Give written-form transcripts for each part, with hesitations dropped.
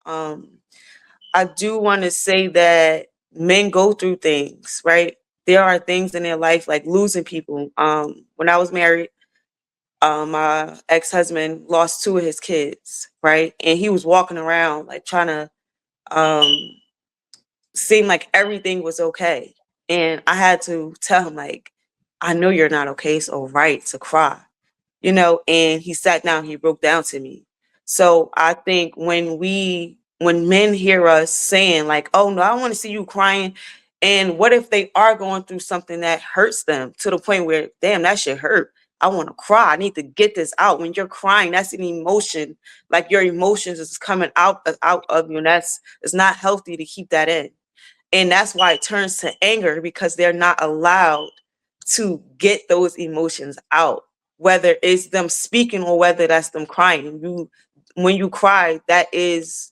I do want to say that men go through things, right? There are things in their life like losing people. When I was married, my ex-husband lost two of his kids, right? And he was walking around like trying to um seem like everything was okay. And I had to tell him like, I know you're not okay, it's all right to cry, and he sat down, he broke down to me. So I think when men hear us saying like, oh no, I want to see you crying, and what if they are going through something that hurts them to the point where, damn, that shit hurt, I want to cry, I need to get this out. When you're crying, that's an emotion, like your emotions is coming out of you, and that's, it's not healthy to keep that in. And that's why it turns to anger, because they're not allowed to get those emotions out, whether it's them speaking or whether that's them crying. When you cry, that is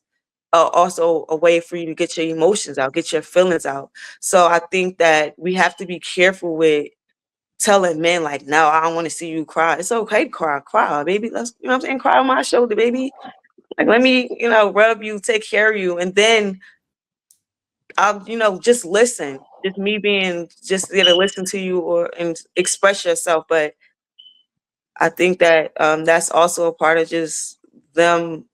also a way for you to get your emotions out, get your feelings out. So I think that we have to be careful with telling men like, no, I don't want to see you cry. It's okay to cry, baby. Let's, what I'm saying, cry on my shoulder, baby. Like, let me, rub you, take care of you. And then I'll, just listen. Just me being just there to listen to you and express yourself. But I think that that's also a part of just them,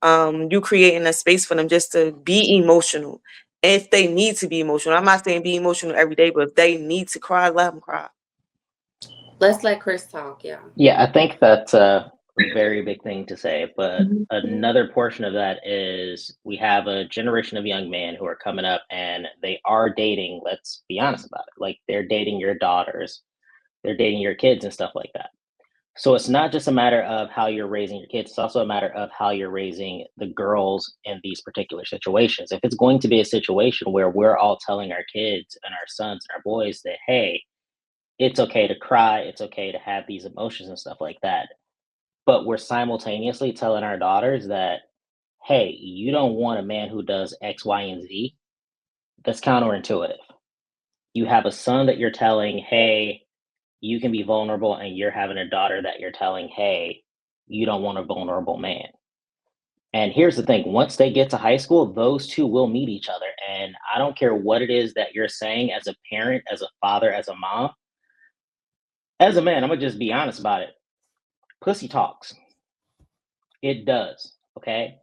you creating a space for them just to be emotional. If they need to be emotional, I'm not saying be emotional every day, but if they need to cry, let them cry. Let's let Chris talk. Yeah. Yeah, I think that's a very big thing to say. But Mhm. another portion of that is we have a generation of young men who are coming up and they are dating. Let's be honest about it. Like they're dating your daughters, they're dating your kids and stuff like that. So it's not just a matter of how you're raising your kids, it's also a matter of how you're raising the girls in these particular situations. If it's going to be a situation where we're all telling our kids and our sons and our boys that, hey, it's okay to cry, it's okay to have these emotions and stuff like that. But we're simultaneously telling our daughters that, hey, you don't want a man who does X, Y, and Z. That's counterintuitive. You have a son that you're telling, hey, you can be vulnerable, and you're having a daughter that you're telling, hey, you don't want a vulnerable man. And here's the thing, once they get to high school, those two will meet each other. And I don't care what it is that you're saying as a parent, as a father, as a mom. As a man, I'm gonna just be honest about it. Pussy talks. It does. Okay.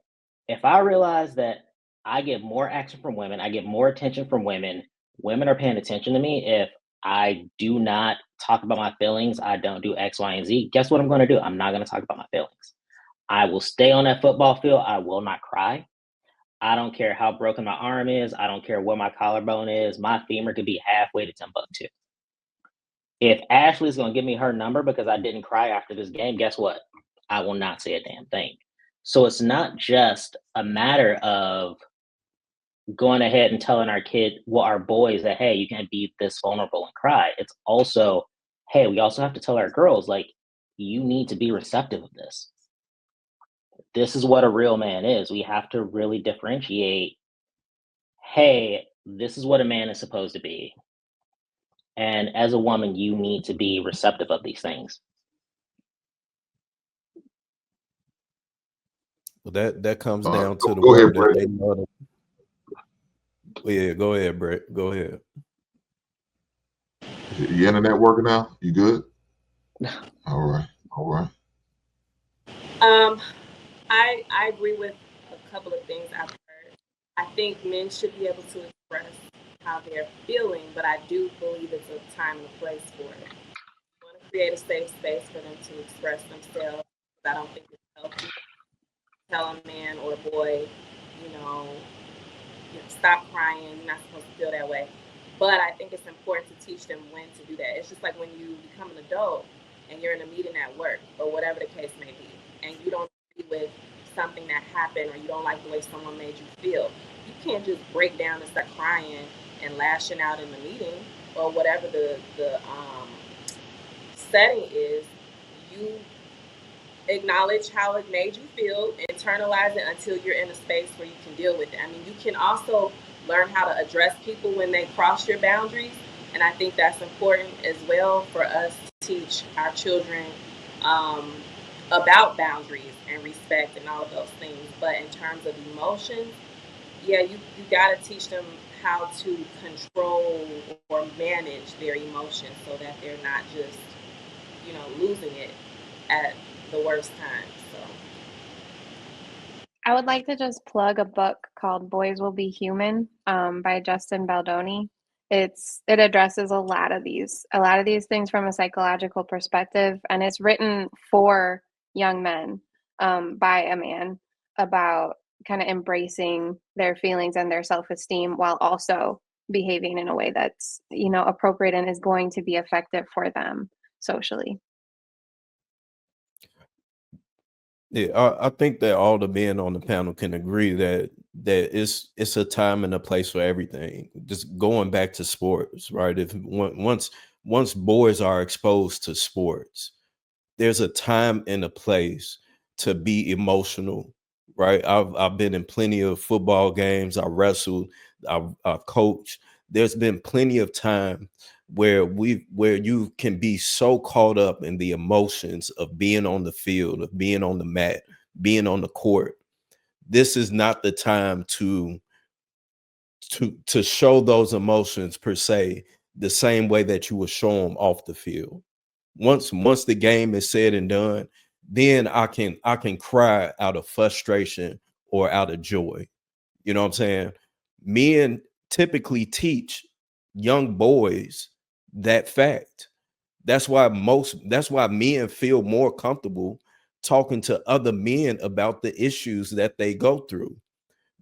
If I realize that I get more action from women, I get more attention from women, women are paying attention to me. If I do not talk about my feelings, I don't do X, Y, and Z, guess what I'm gonna do? I'm not gonna talk about my feelings. I will stay on that football field. I will not cry. I don't care how broken my arm is. I don't care where my collarbone is. My femur could be halfway to Timbuktu. If Ashley's going to give me her number because I didn't cry after this game, guess what? I will not say a damn thing. So it's not just a matter of going ahead and telling our kid, well, our boys that, hey, you can't be this vulnerable and cry. It's also, hey, we also have to tell our girls, like, you need to be receptive of this. This is what a real man is. We have to really differentiate, hey, this is what a man is supposed to be. And as a woman, you need to be receptive of these things. Well, that comes down to the Go ahead, word that Brett. they know. Well, yeah, go ahead, Brett. Go ahead. Your internet working now? You good? All right. All right. Um, I agree with a couple of things I've heard. I think men should be able to express how they're feeling, but I do believe it's a time and a place for it. I want to create a safe space for them to express themselves. I don't think it's healthy to tell a man or a boy, you know, stop crying. You're not supposed to feel that way. But I think it's important to teach them when to do that. It's just like when you become an adult and you're in a meeting at work or whatever the case may be, and you don't agree with something that happened or you don't like the way someone made you feel. You can't just break down and start crying and lashing out in the meeting or whatever the setting is. You acknowledge how it made you feel, internalize it until you're in a space where you can deal with it. I mean, you can also learn how to address people when they cross your boundaries. And I think that's important as well for us to teach our children um, about boundaries and respect and all of those things. But in terms of emotions, yeah, you got to teach them how to control or manage their emotions so that they're not just, losing it at the worst times. So, I would like to just plug a book called Boys Will Be Human by Justin Baldoni. It addresses a lot of these things from a psychological perspective, and it's written for young men by a man about kind of embracing their feelings and their self-esteem while also behaving in a way that's appropriate and is going to be effective for them socially. Yeah, I think that all the men on the panel can agree that it's a time and a place for everything. Just going back to sports, right? If once boys are exposed to sports, there's a time and a place to be emotional, right? I've been in plenty of football games. I wrestled. I've coached. There's been plenty of time where you can be so caught up in the emotions of being on the field, of being on the mat, being on the court. This is not the time to show those emotions per se the same way that you would show them off the field. Once the game is said and done, then I can cry out of frustration or out of joy. You know what I'm saying? Men typically teach young boys that fact. That's why men feel more comfortable talking to other men about the issues that they go through.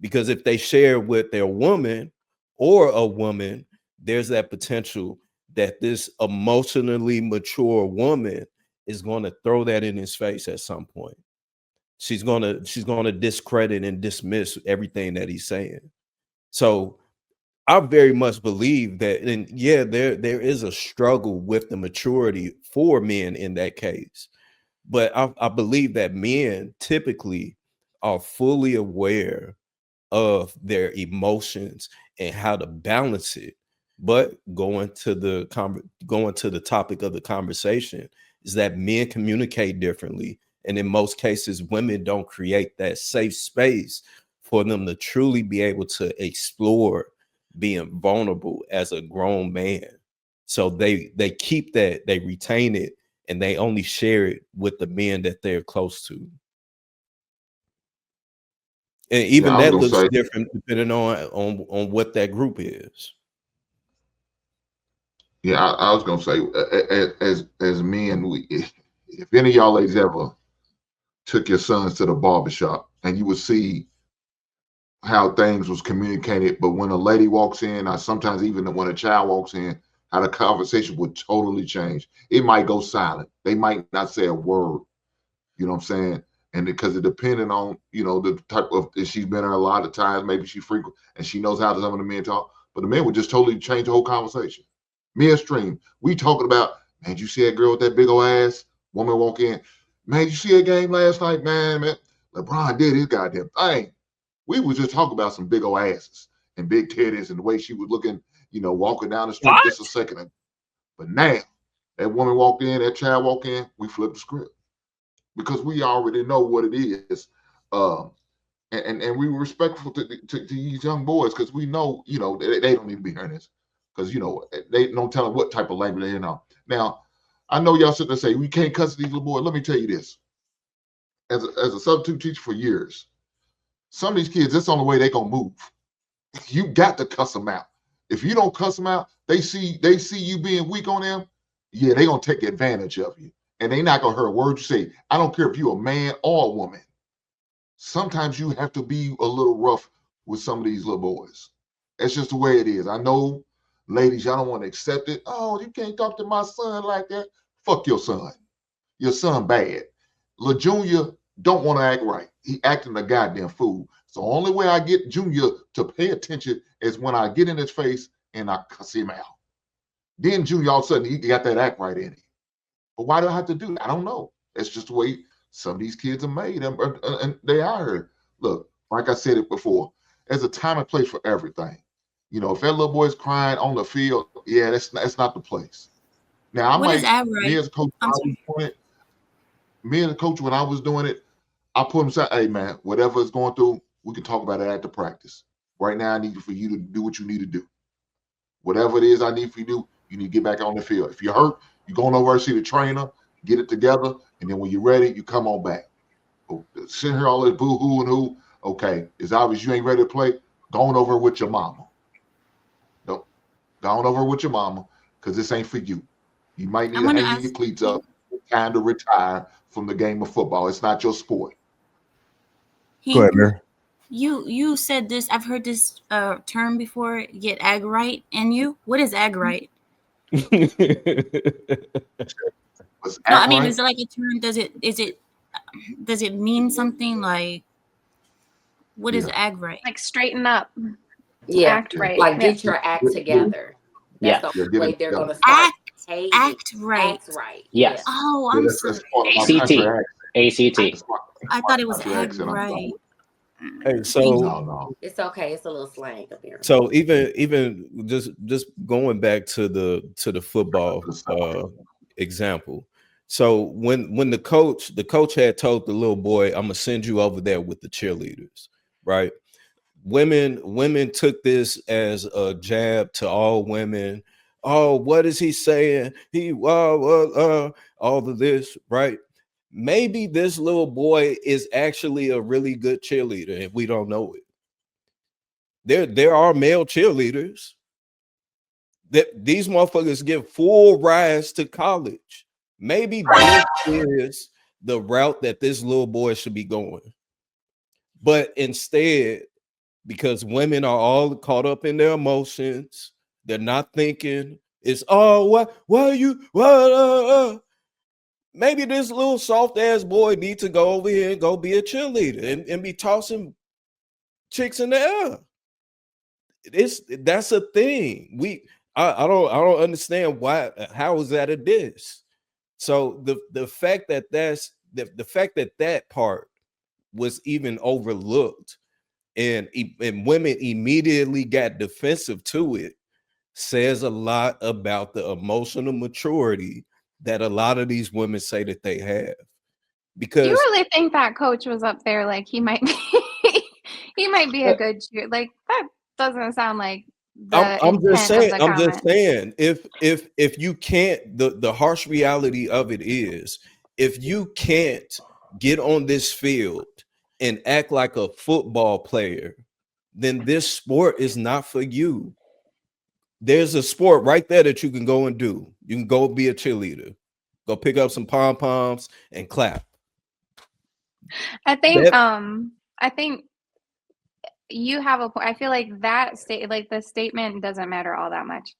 Because if they share with their woman or a woman, there's that potential that this emotionally mature woman is going to throw that in his face at some point. She's going to discredit and dismiss everything that he's saying. So I very much believe that, and yeah, there is a struggle with the maturity for men in that case. But I believe that men typically are fully aware of their emotions and how to balance it. But going to the topic of the conversation is that men communicate differently, and in most cases, women don't create that safe space for them to truly be able to explore being vulnerable as a grown man. So they keep that, they retain it, and they only share it with the men that they're close to. And Yeah, even I was that gonna looks say, different depending on what that group is. yeah, I was gonna say, as men, if any of y'all ladies ever took your sons to the barbershop and you would see how things was communicated, but when a lady walks in, or sometimes even when a child walks in, how the conversation would totally change. It might go silent. They might not say a word. You know what I'm saying? And because it depending on, the type of, if she's been there a lot of times, maybe she frequent and she knows how some of the men talk, but the men would just totally change the whole conversation. Midstream, we talking about, man, you see that girl with that big old ass? Woman walk in, man, you see a game last night, man, LeBron did his goddamn thing. We was just talking about some big old asses and big titties and the way she was looking, walking down the street What? just a second ago. But now, that woman walked in, that child walked in, we flipped the script because we already know what it is. Um, and we were respectful to these young boys because we know, they don't need to be hearing this because, they don't tell them what type of language they know. Now, I know y'all sitting there say, we can't cuss these little boys. Let me tell you this. As a substitute teacher for years, some of these kids, that's the only way they're going to move. You got to cuss them out. If you don't cuss them out, they see you being weak on them. Yeah, they're gonna take advantage of you, and they're not gonna hear a word you say. I don't care if you're a man or a woman. Sometimes you have to be a little rough with some of these little boys. That's just the way it is. I know, ladies, y'all don't want to accept it. Oh, you can't talk to my son like that. Fuck your son. Your son bad. Lil Junior don't want to act right. He acting a goddamn fool. So the only way I get Junior to pay attention is when I get in his face and I cuss him out. Then Junior all of a sudden he got that act right in him. But why do I have to do that? I don't know. It's just the way some of these kids are made, and they are here. Look, like I said it before, there's a time and place for everything. If that little boy's crying on the field, yeah, that's not the place. Now I What is might, average? me as a coach, I'm sorry. when I was doing it, I put him aside. Hey man, whatever is going through, we can talk about it after practice. Right now, I need for you to do what you need to do. Whatever it is I need for you to do, you need to get back on the field. If you're hurt, you're going over to see the trainer, get it together, and then when you're ready, you come on back. Sitting here all this boo-hoo and who, okay, it's obvious you ain't ready to play. Go on over with your mama. Don't go on over with your mama, because this ain't for you. You might need I to want to hang your ask cleats you, up, time to retire from the game of football. It's not your sport. Go ahead, Hank, Mary. you said this. I've heard this term before. Get ag right, and you. What is ag right? Let's No, I act mean, right. is it like a term? Does it mean something like what is Yeah. ag right? Like straighten up, Yeah, act Yeah. right. like Yeah. get your act Get, get, together. That's Yeah. the yeah, only get way it they're together. gonna start behaving. Act right. Act right. Yeah. Yes. Oh, Yeah, I'm that's so. part of my ACT. country accent. I, ACT. That's my, I my thought it was country ag accent. I'm sorry. right. Hey, Thank so you. No. It's okay. It's a little slang apparently. so even just going back to the football example. So when the coach had told the little boy, I'm gonna send you over there with the cheerleaders, right? Women took this as a jab to all women. Oh, what is he saying? He all of this, right? Maybe this little boy is actually a really good cheerleader, and we don't know it. There are male cheerleaders that these motherfuckers give full rides to college. Maybe this is the route that this little boy should be going. But instead, because women are all caught up in their emotions, they're not thinking, it's oh, what are you? Maybe this little soft ass boy needs to go over here and go be a cheerleader and be tossing chicks in the air. That's a thing. I don't understand why. How is that a diss? So the fact that the fact that that part was even overlooked and women immediately got defensive to it says a lot about the emotional maturity that a lot of these women say that they have. Do you Because really think that coach was up there like he might be he might be a good cheer? Like that doesn't sound like the I'm just intent of saying, the I'm just comment. saying, if you can't, the harsh reality of it is, if you can't get on this field and act like a football player, then this sport is not for you. There's a sport right there that you can go and do. You can go be a cheerleader, go pick up some pom poms and clap. I think That I think you have a point. I feel like that like the statement doesn't matter all that much.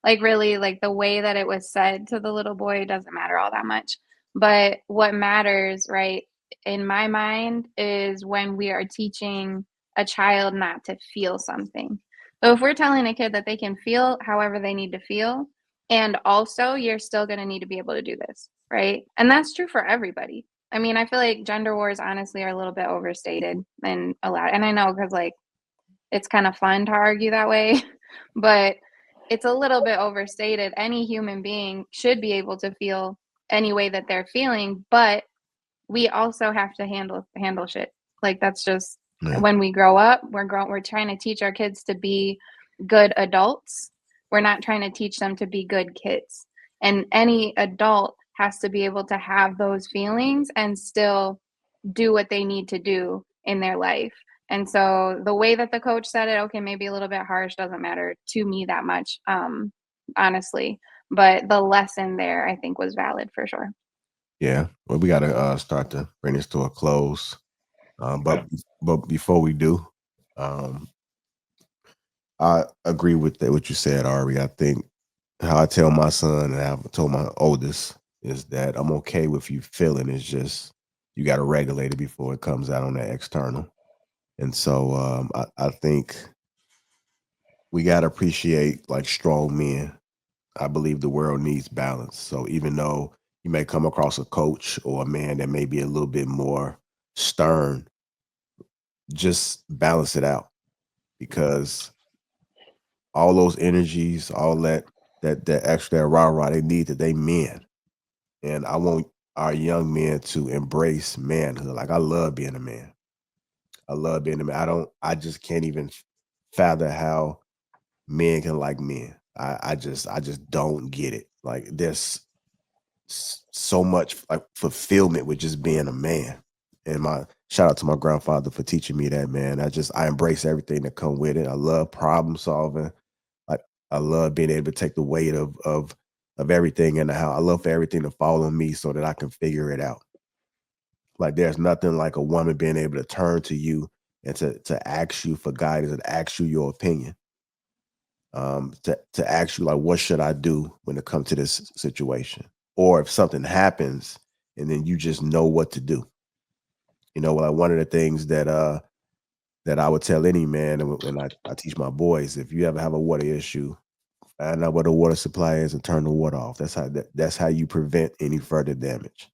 Like really, like the way that it was said to the little boy doesn't matter all that much. But what matters, right, in my mind, is when we are teaching a child not to feel something. So if we're telling a kid that they can feel however they need to feel, and also you're still going to need to be able to do this, right? And that's true for everybody. I mean, I feel like gender wars honestly are a little bit overstated and a lot. And I know because like it's kind of fun to argue that way, but it's a little bit overstated. Any human being should be able to feel any way that they're feeling, but we also have to handle shit. Like that's just when we grow up, we're trying to teach our kids to be good adults. We're not trying to teach them to be good kids. And any adult has to be able to have those feelings and still do what they need to do in their life. And so the way that the coach said it, okay, maybe a little bit harsh, doesn't matter to me that much, honestly. But the lesson there, I think, was valid for sure. Yeah. Well, we got to start to bring this to a close. But before we do, I agree with what you said, Ari. I think how I tell my son and I've told my oldest is that I'm okay with you feeling. It's just you got to regulate it before it comes out on that external. And so I think we got to appreciate like strong men. I believe the world needs balance. So even though you may come across a coach or a man that may be a little bit more stern, just balance it out because all those energies, all that extra rah-rah they need that they men. And I want our young men to embrace manhood. Like I love being a man. I love being a man. I just can't even fathom how men can like men. I just don't get it. Like there's so much like fulfillment with just being a man. And my shout out to my grandfather for teaching me that, man. I embrace everything that come with it. I love problem solving. Like I love being able to take the weight of everything in the house. I love for everything to fall on me so that I can figure it out. Like there's nothing like a woman being able to turn to you and to ask you for guidance and ask you your opinion. To ask you like, what should I do when it comes to this situation? Or if something happens and then you just know what to do. You know, like one of the things that I would tell any man when I teach my boys, if you ever have a water issue, find out where the water supply is and turn the water off. That's how you prevent any further damage.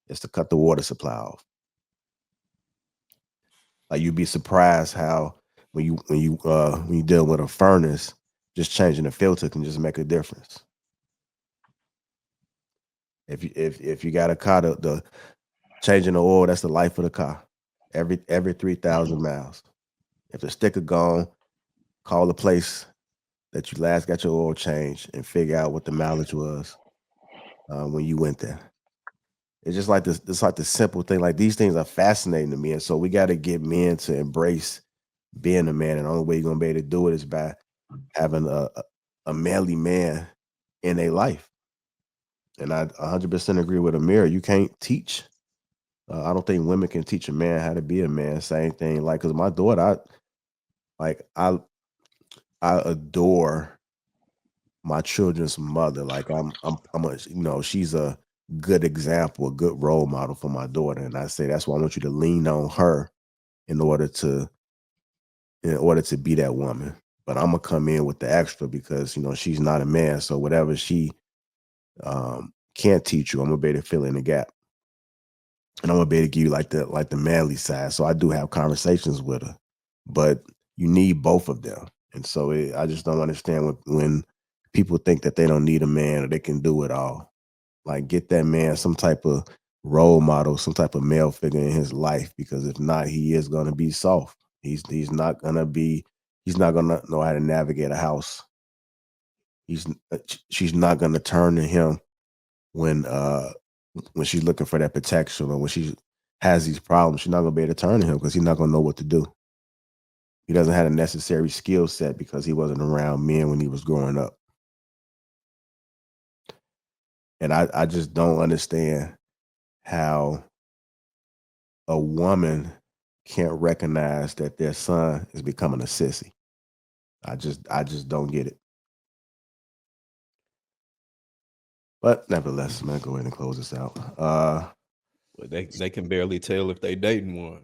Is to cut the water supply off. Like you'd be surprised how when you deal with a furnace, just changing the filter can just make a difference. If you got a car, the changing the oil, that's the life of the car. Every 3,000 miles. If the sticker gone, call the place that you last got your oil changed and figure out what the mileage was when you went there. It's just like this. It's like the simple thing. Like these things are fascinating to me, and so we got to get men to embrace being a man. And the only way you're gonna be able to do it is by having a manly man in a life. And I 100% agree with Amir. You can't teach. I don't think women can teach a man how to be a man. Same thing. Like, cause my daughter, I adore my children's mother. Like I'm a, she's a good example, a good role model for my daughter. And I say that's why I want you to lean on her in order to be that woman. But I'm gonna come in with the extra because she's not a man. So whatever she can't teach you, I'm gonna be able to fill in the gap. And I'm gonna be able to give you like the manly side. So I do have conversations with her, but you need both of them. And so I just don't understand when people think that they don't need a man or they can do it all. Like get that man some type of role model, some type of male figure in his life, because if not, he is gonna be soft. He's not gonna know how to navigate a house. She's not gonna turn to him when she's looking for that protection, or when she has these problems. She's not gonna be able to turn to him because he's not gonna know what to do. He doesn't have a necessary skill set because he wasn't around men when he was growing up. And I just don't understand how a woman can't recognize that their son is becoming a sissy. I just don't get it. But nevertheless, man, go ahead and close this out. They can barely tell if they dating one.